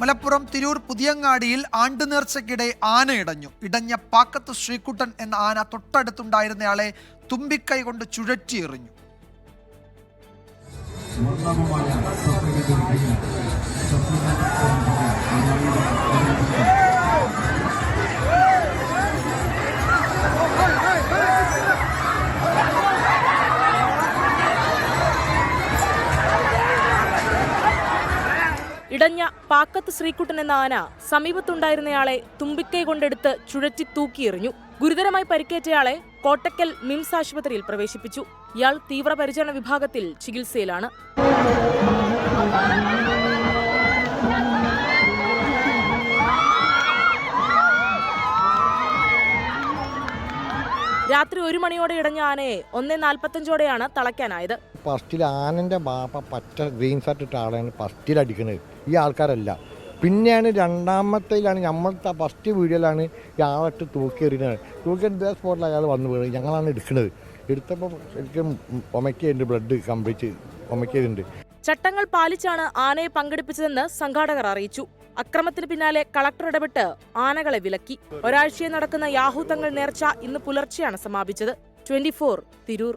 മലപ്പുറം തിരൂർ പുതിയങ്ങാടിയിൽ ആണ്ടുനേർച്ചയ്ക്കിടെ ആന ഇടഞ്ഞ പാക്കത്ത് ശ്രീകുട്ടൻ എന്ന ആന തൊട്ടടുത്തുണ്ടായിരുന്നയാളെ തുമ്പിക്കൈ കൊണ്ട് ചുഴറ്റിയെറിഞ്ഞു. ഇടഞ്ഞ പാക്കത്ത് ശ്രീകുട്ടൻ എന്ന ആന സമീപത്തുണ്ടായിരുന്നയാളെ തുമ്പിക്കൈ കൊണ്ടെടുത്ത് ചുഴറ്റി തൂക്കിയെറിഞ്ഞു. ഗുരുതരമായി പരിക്കേറ്റയാളെ കോട്ടക്കൽ മിംസ് ആശുപത്രിയിൽ പ്രവേശിപ്പിച്ചു. ഇയാൾ തീവ്രപരിചരണ വിഭാഗത്തിൽ ചികിത്സയിലാണ്. രാത്രി 1 മണിയോടെ ഇടഞ്ഞ ആനയെ 1:45 തളയ്ക്കാനായത്. ഫസ്റ്റിൽ ആനന്റെ ബാപ്പ പച്ച ഗ്രീൻ ഷർട്ട് ഇട്ട ആളാണ് ഫസ്റ്റിൽ അടിക്കുന്നത്. ഈ ആൾക്കാരല്ല. പിന്നെയാണ് രണ്ടാമത്തേലാണ് നമ്മളത്തെ ഫസ്റ്റ് വീഡിയോയിലാണ് ഈ ആളിട്ട് തൂക്കിയെറിയുന്നത്. തൂക്കിയ സ്പോട്ടിൽ അയാൾ വന്നു വീണത്. ഞങ്ങളാണ് എടുക്കുന്നത്. എടുത്തപ്പോൾ ശരിക്കും ഒമയ്ക്കുണ്ട്, ബ്ലഡ് കംപ്ലീറ്റ് ഒമയ്ക്കുന്നുണ്ട്. ചട്ടങ്ങൾ പാലിച്ചാണ് ആനയെ പങ്കെടുപ്പിച്ചതെന്ന് സംഘാടകർ അറിയിച്ചു. അക്രമത്തിന് പിന്നാലെ കളക്ടർ ഇടപെട്ട് ആനകളെ വിലക്കി. ഒരാഴ്ചയെ നടക്കുന്ന യാഹൂ തങ്ങൾ നേർച്ച ഇന്ന് പുലർച്ചെയാണ് സമാപിച്ചത്. 24 തിരൂർ.